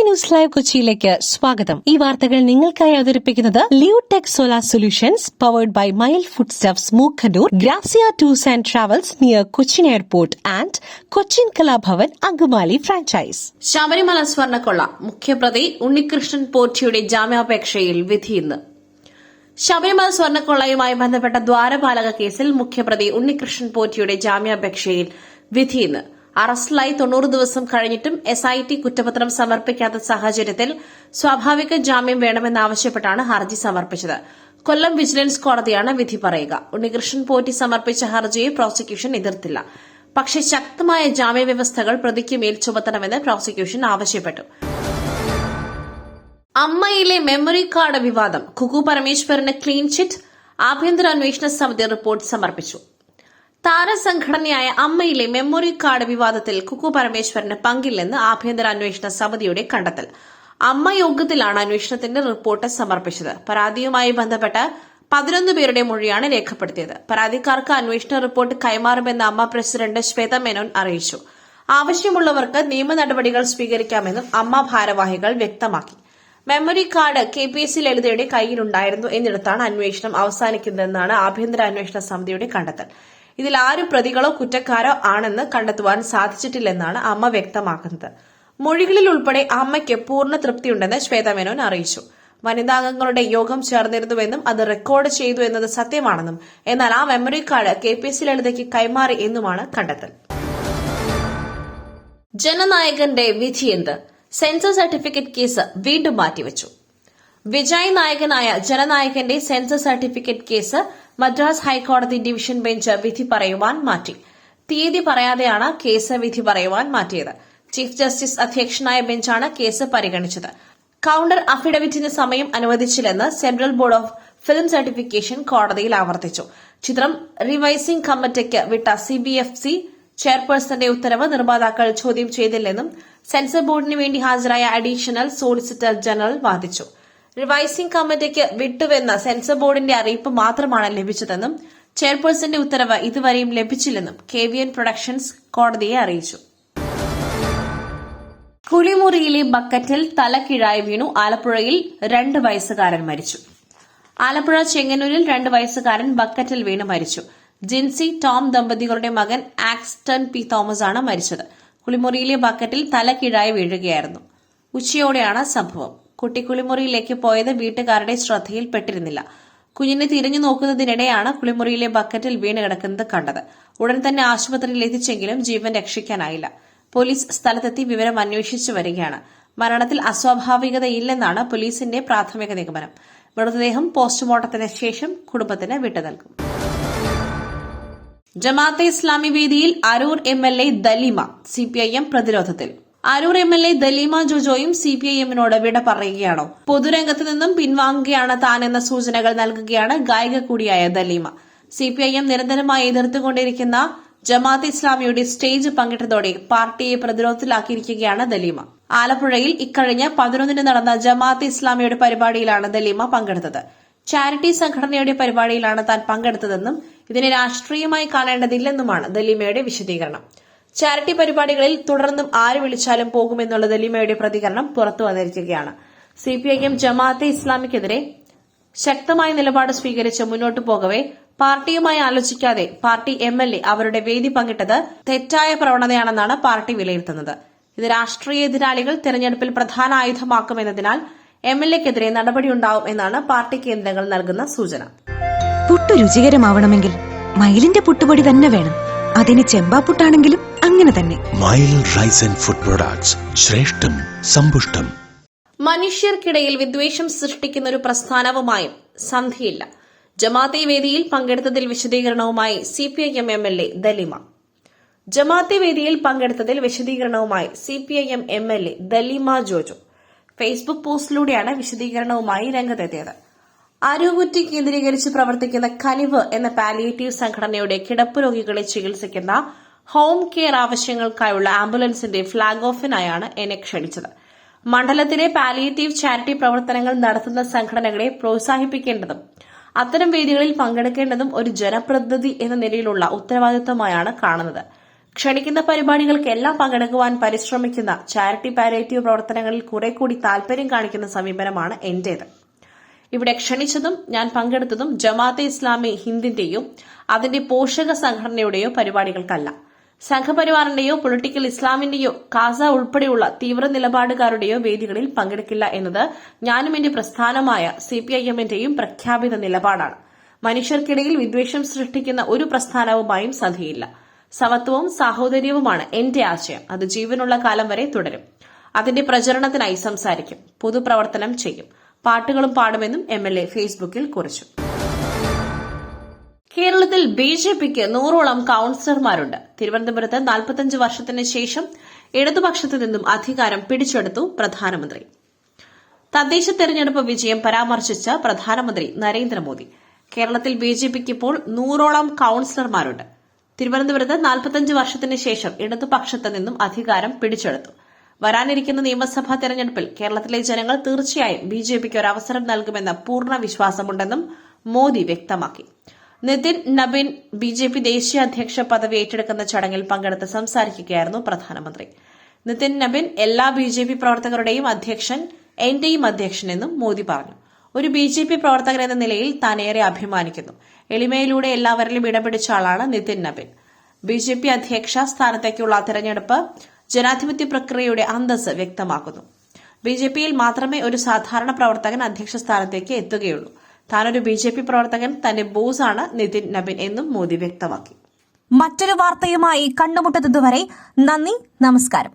News live കൊച്ചിയിലേക്ക് സ്വാഗതം. ഈ വാർത്തകൾ നിങ്ങൾക്കായി അവതരിപ്പിക്കുന്നത് Leotech solar solutions powered by mile food stuffs Mookkannoor, Grazia tours and travels near Cochin airport and Cochin Kalabhavan Angamaly franchise. Sabarimala സ്വർണ്ണക്കൊള്ള മുഖ്യപ്രതി ഉണ്ണികൃഷ്ണൻ പോറ്റിയുടെ ജാമ്യാപേക്ഷയിൽ വിധി ഇന്ന്. ശബരിമല സ്വർണ്ണക്കൊള്ളയുമായി ബന്ധപ്പെട്ട ദ്വാരപാലക കേസിൽ മുഖ്യപ്രതി ഉണ്ണികൃഷ്ണൻ പോറ്റിയുടെ ജാമ്യാപേക്ഷയിൽ വിധി ഇന്ന്. അറസ്റ്റിലായി 90 ദിവസം കഴിഞ്ഞിട്ടും SIT കുറ്റപത്രം സമർപ്പിക്കാത്ത സാഹചര്യത്തിൽ സ്വാഭാവിക ജാമ്യം വേണമെന്നാവശ്യപ്പെട്ടാണ് ഹർജി സമർപ്പിച്ചത്. കൊല്ലം വിജിലൻസ് കോടതിയാണ് വിധി പറയുക. ഉണ്ണികൃഷ്ണൻ പോറ്റി സമർപ്പിച്ച ഹർജിയെ പ്രോസിക്യൂഷൻ എതിർത്തില്ല. പക്ഷേ ശക്തമായ ജാമ്യവ്യവസ്ഥകൾ പ്രതിക്ക് മേൽ ചുമത്തണമെന്ന് പ്രോസിക്യൂഷൻ ആവശ്യപ്പെട്ടു. അമ്മയിലെ മെമ്മറി കാർഡ് വിവാദം. കുക്കു പരമേശ്വരന് ക്ലീൻ ചിറ്റ്. ആഭ്യന്തര അന്വേഷണ സമിതി റിപ്പോർട്ട് സമർപ്പിച്ചു. താരസംഘടനയായ അമ്മയിലെ മെമ്മറി കാർഡ് വിവാദത്തിൽ കുക്കു പരമേശ്വരന് പങ്കില്ലെന്ന് ആഭ്യന്തര അന്വേഷണ സമിതിയുടെ കണ്ടെത്തൽ. അമ്മ യോഗത്തിലാണ് അന്വേഷണത്തിന്റെ റിപ്പോർട്ട് സമർപ്പിച്ചത്. പരാതിയുമായി ബന്ധപ്പെട്ട് 11 പേരുടെ മൊഴിയാണ് രേഖപ്പെടുത്തിയത്. പരാതിക്കാർക്ക് അന്വേഷണ റിപ്പോർട്ട് കൈമാറുമെന്ന് അമ്മ പ്രസിഡന്റ് ശ്വേത മേനോൻ അറിയിച്ചു. ആവശ്യമുള്ളവർക്ക് നിയമ നടപടികൾ സ്വീകരിക്കാമെന്നും അമ്മ ഭാരവാഹികൾ വ്യക്തമാക്കി. മെമ്മറി കാർഡ് KPSC ലളിതയുടെ കയ്യിലുണ്ടായിരുന്നു എന്നിടത്താണ് അന്വേഷണം അവസാനിക്കുന്നതെന്നാണ് ആഭ്യന്തര അന്വേഷണ സമിതിയുടെ കണ്ടെത്തൽ. ഇതിൽ ആരും പ്രതികളോ കുറ്റക്കാരോ ആണെന്ന് കണ്ടെത്തുവാൻ സാധിച്ചിട്ടില്ലെന്നാണ് അമ്മ വ്യക്തമാക്കുന്നത്. മൊഴികളിൽ ഉൾപ്പെടെ അമ്മയ്ക്ക് പൂർണ്ണ തൃപ്തിയുണ്ടെന്ന് ശ്വേത മേനോൻ അറിയിച്ചു. വനിതാംഗങ്ങളുടെ യോഗം ചേർന്നിരുന്നുവെന്നും അത് റെക്കോർഡ് ചെയ്തു എന്നത് സത്യമാണെന്നും എന്നാൽ ആ മെമ്മറി കാർഡ് KPSC ലളിതയ്ക്ക് കൈമാറി എന്നുമാണ് കണ്ടെത്തൽ. ജനനായകന്റെ വിധിയെന്ത്? സെൻസർ സർട്ടിഫിക്കറ്റ് കേസ് വീണ്ടും മാറ്റിവച്ചു. വിജയ് നായകനായ ജനനായകന്റെ സെൻസർ സർട്ടിഫിക്കറ്റ് കേസ് മദ്രാസ് ഹൈക്കോടതി ഡിവിഷൻ ബെഞ്ച് വിധി പറയുവാൻ മാറ്റി. തീയതി പറയാതെയാണ് കേസ് വിധി പറയുവാൻ മാറ്റിയത്. ചീഫ് ജസ്റ്റിസ് അധ്യക്ഷനായ ബെഞ്ചാണ് കേസ് പരിഗണിച്ചത്. കൌണ്ടർ അഫിഡവിറ്റിന് സമയം അനുവദിച്ചില്ലെന്ന് central board of film certification കോടതിയിൽ ആവർത്തിച്ചു. ചിത്രം റിവൈസിംഗ് കമ്മിറ്റിക്ക് വിട്ട CBFC ചെയർപേഴ്സന്റെ ഉത്തരവ് നിർമ്മാതാക്കൾ ചോദ്യം ചെയ്തില്ലെന്നും സെൻസർ ബോർഡിന് വേണ്ടി ഹാജരായ അഡീഷണൽ സോളിസിറ്റർ ജനറൽ വാദിച്ചു. റിവൈസിംഗ് കമ്മിറ്റിക്ക് വിട്ടുവെന്ന സെൻസർ ബോർഡിന്റെ അറിയിപ്പ് മാത്രമാണ് ലഭിച്ചതെന്നും ചെയർപേഴ്സന്റെ ഉത്തരവ് ഇതുവരെയും ലഭിച്ചില്ലെന്നും KVN പ്രൊഡക്ഷൻസ് കോടതിയെ അറിയിച്ചു. കുളിമുറിയിലെ ബക്കറ്റിൽ തലകീഴായി വീണു. ആലപ്പുഴയിൽ 2 വയസ്സുകാരൻ മരിച്ചു. ആലപ്പുഴ ചെങ്ങന്നൂരിൽ 2 വയസ്സുകാരൻ ബക്കറ്റിൽ വീണ് മരിച്ചു. ജിൻസി ടോം ദമ്പതികളുടെ മകൻ ആക്സ്റ്റൺ P. തോമസ് ആണ് മരിച്ചത്. കുളിമുറിയിലെ ബക്കറ്റിൽ തലകീഴായി വീഴുകയായിരുന്നു. ഉച്ചയോടെയാണ് സംഭവം. കുട്ടി കുളിമുറിയിലേക്ക് പോയത് വീട്ടുകാരുടെ ശ്രദ്ധയിൽപ്പെട്ടിരുന്നില്ല. കുഞ്ഞിനെ തിരിഞ്ഞു നോക്കുന്നതിനിടെയാണ് കുളിമുറിയിലെ ബക്കറ്റിൽ വീണ് കിടക്കുന്നത് കണ്ടത്. ഉടൻ തന്നെ ആശുപത്രിയിൽ എത്തിച്ചെങ്കിലും ജീവൻ രക്ഷിക്കാനായില്ല. പോലീസ് സ്ഥലത്തെത്തി വിവരം അന്വേഷിച്ചു വരികയാണ്. മരണത്തിൽ അസ്വാഭാവികതയില്ലെന്നാണ് പോലീസിന്റെ പ്രാഥമിക നിഗമനം. മൃതദേഹം പോസ്റ്റ്മോർട്ടത്തിന് ശേഷം കുടുംബത്തിന് വിട്ടുനൽകും. ജമാഅത്തെ ഇസ്ലാമി വേദിയിൽ അരൂർ MLA ദലീമ. CPIM പ്രതിരോധത്തിൽ. അരൂർ MLA ദലീമ ജോജോയും CPIMനോട് വിട പറയുകയാണോ? പൊതുരംഗത്ത് നിന്നും പിൻവാങ്ങുകയാണ് താനെന്ന സൂചനകൾ നൽകുകയാണ് ഗായിക കൂടിയായ ദലീമ. CPIM നിരന്തരമായി എതിർത്തുകൊണ്ടിരിക്കുന്ന ജമാഅത്തെ ഇസ്ലാമിയുടെ സ്റ്റേജ് പങ്കിട്ടതോടെ പാർട്ടിയെ പ്രതിരോധത്തിലാക്കിയിരിക്കുകയാണ് ദലീമ. ആലപ്പുഴയിൽ ഇക്കഴിഞ്ഞ 11-ന് നടന്ന ജമാഅത്തെ ഇസ്ലാമിയുടെ പരിപാടിയിലാണ് ദലീമ പങ്കെടുത്തത്. ചാരിറ്റി സംഘടനയുടെ പരിപാടിയിലാണ് താൻ പങ്കെടുത്തതെന്നും ഇതിനെ രാഷ്ട്രീയമായി കാണേണ്ടതില്ലെന്നുമാണ് ദലീമയുടെ വിശദീകരണം. ചാരിറ്റി പരിപാടികളിൽ തുടർന്നും ആര് വിളിച്ചാലും പോകുമെന്നുള്ള ദലീമയുടെ പ്രതികരണം പുറത്തു വന്നിരിക്കുകയാണ്. CPIM ജമാഅത്തെ ഇസ്ലാമിക്കെതിരെ ശക്തമായ നിലപാട് സ്വീകരിച്ച് മുന്നോട്ടു പോകവെ പാർട്ടിയുമായി ആലോചിക്കാതെ പാർട്ടി MLA അവരുടെ വേദി പങ്കിട്ടത് തെറ്റായ പ്രവണതയാണെന്നാണ് പാർട്ടി വിലയിരുത്തുന്നത്. ഇത് രാഷ്ട്രീയ എതിരാളികൾ തെരഞ്ഞെടുപ്പിൽ പ്രധാന ആയുധമാക്കുമെന്നതിനാൽ MLAക്കെതിരെ നടപടിയുണ്ടാവും എന്നാണ് പാർട്ടി കേന്ദ്രങ്ങൾ നൽകുന്ന സൂചന. പുട്ടു രുചികരമാവണമെങ്കിൽ മയിലിന്റെ പുട്ടുപൊടി തന്നെ വേണം. അതിന് ചെമ്പാപ്പുട്ടാണെങ്കിലും അങ്ങനെ തന്നെ. മയിൽ റൈസ് ആൻഡ് ഫുഡ് പ്രൊഡക്ട്സ്, ശ്രേഷ്ഠം സമ്പുഷ്ടം. മനുഷ്യർക്കിടയിൽ വിദ്വേഷം സൃഷ്ടിക്കുന്ന ഒരു പ്രസ്ഥാനവുമായും സന്ധിയില്ല. ജമാഅത്തെ വേദിയിൽ പങ്കെടുത്തതിൽ വിശദീകരണവുമായി CPIM MLA ദലീമ. ജമാഅത്തെ വേദിയിൽ പങ്കെടുത്തതിൽ വിശദീകരണവുമായി CPIM MLA Daleema Jojo Facebook പോസ്റ്റിലൂടെയാണ് വിശദീകരണവുമായി രംഗത്തെത്തിയത്. ആരോഗ്യകുറ്റി കേന്ദ്രീകരിച്ച് പ്രവർത്തിക്കുന്ന കനിവ് എന്ന പാലിയേറ്റീവ് സംഘടനയുടെ കിടപ്പ് രോഗികളെ ചികിത്സിക്കുന്ന ഹോം കെയർ ആവശ്യങ്ങൾക്കായുള്ള ആംബുലൻസിന്റെ ഫ്ളാഗ് ഓഫിനായാണ് എന്നെ ക്ഷണിച്ചത്. മണ്ഡലത്തിലെ പാലിയേറ്റീവ് ചാരിറ്റി പ്രവർത്തനങ്ങൾ നടത്തുന്ന സംഘടനകളെ പ്രോത്സാഹിപ്പിക്കേണ്ടതും അത്തരം വേദികളിൽ പങ്കെടുക്കേണ്ടതും ഒരു ജനപ്രതിനിധി എന്ന നിലയിലുള്ള ഉത്തരവാദിത്തമായാണ് കാണുന്നത്. ക്ഷണിക്കുന്ന പരിപാടികൾക്കെല്ലാം പങ്കെടുക്കുവാൻ പരിശ്രമിക്കുന്ന ചാരിറ്റി പാലിയേറ്റീവ് പ്രവർത്തനങ്ങളിൽ കുറെ കൂടി താൽപര്യം കാണിക്കുന്ന സമീപനമാണ് എന്റേത്. ഇവിടെ ക്ഷണിച്ചതും ഞാൻ പങ്കെടുത്തതും ജമാഅത്തെ ഇസ്ലാമി ഹിന്ദിന്റെയോ അതിന്റെ പോഷക സംഘടനയുടെയോ പരിപാടികൾക്കല്ല. സംഘപരിവാറിന്റെയോ പൊളിറ്റിക്കൽ ഇസ്ലാമിന്റെയോ കാസ ഉൾപ്പെടെയുള്ള തീവ്ര നിലപാടുകാരുടെയോ വേദികളിൽ പങ്കെടുക്കില്ല എന്നത് ഞാനും എന്റെ പ്രസ്ഥാനമായ സിപിഐഎമ്മിന്റെയും പ്രഖ്യാപിത നിലപാടാണ്. മനുഷ്യർക്കിടയിൽ വിദ്വേഷം സൃഷ്ടിക്കുന്ന ഒരു പ്രസ്ഥാനവുമായും സന്ധിയില്ല. സമത്വവും സാഹോദര്യവുമാണ് എന്റെ ആശയം. അത് ജീവനുള്ള കാലം വരെ തുടരും. അതിന്റെ പ്രചരണത്തിനായി സംസാരിക്കും, പൊതുപ്രവർത്തനം ചെയ്യും, പാട്ടുകളും പാടുമെന്നും MLA ഫേസ്ബുക്കിൽ കുറിച്ചു. കേരളത്തിൽ BJPക്ക് 100ഓളം കൌൺസിലർമാരുണ്ട്. തിരുവനന്തപുരത്ത് 45 വർഷത്തിന് ശേഷം ഇടതുപക്ഷത്തു നിന്നും അധികാരം പിടിച്ചെടുത്തു പ്രധാനമന്ത്രി. തദ്ദേശ തെരഞ്ഞെടുപ്പ് വിജയം പരാമർശിച്ച പ്രധാനമന്ത്രി നരേന്ദ്രമോദി കേരളത്തിൽ BJPക്ക് ഇപ്പോൾ 100ഓളം കൌൺസിലർമാരുണ്ട്. തിരുവനന്തപുരത്ത് 45 വർഷത്തിന് ശേഷം ഇടതുപക്ഷത്തു നിന്നും അധികാരം പിടിച്ചെടുത്തു. വരാനിരിക്കുന്ന നിയമസഭാ തെരഞ്ഞെടുപ്പിൽ കേരളത്തിലെ ജനങ്ങൾ തീർച്ചയായും BJPക്ക് ഒരു അവസരം നൽകുമെന്ന പൂർണ്ണ വിശ്വാസമുണ്ടെന്നും മോദി വ്യക്തമാക്കി. നിതിൻ നബിൻ BJP ദേശീയ അധ്യക്ഷ പദവി ഏറ്റെടുക്കുന്ന ചടങ്ങിൽ പങ്കെടുത്ത് സംസാരിക്കുകയായിരുന്നു പ്രധാനമന്ത്രി. നിതിൻ നബിൻ എല്ലാ BJP പ്രവർത്തകരുടെയും അധ്യക്ഷൻ, എന്റെയും അധ്യക്ഷനെന്നും മോദി പറഞ്ഞു. ഒരു BJP പ്രവർത്തകൻ എന്ന നിലയിൽ താൻ ഏറെ അഭിമാനിക്കുന്നു. എളിമയിലൂടെ എല്ലാവരിലും ഇടപിടിച്ച ആളാണ് നിതിൻ നബിൻ. BJP അധ്യക്ഷ സ്ഥാനത്തേക്കുള്ള തെരഞ്ഞെടുപ്പ് ജനാധിപത്യ പ്രക്രിയയുടെ അന്തസ്സ് വ്യക്തമാക്കുന്നു. BJPയിൽ മാത്രമേ ഒരു സാധാരണ പ്രവർത്തകൻ അധ്യക്ഷ സ്ഥാനത്തേക്ക് എത്തുകയുള്ളൂ. താനൊരു BJP പ്രവർത്തകൻ, തന്റെ ബോസാണ് നിതിൻ നബിൻ എന്നും മോദി വ്യക്തമാക്കി. മറ്റൊരു വാർത്തയുമായി കണ്ടുമുട്ടുന്നതുവരെ നന്ദി, നമസ്കാരം.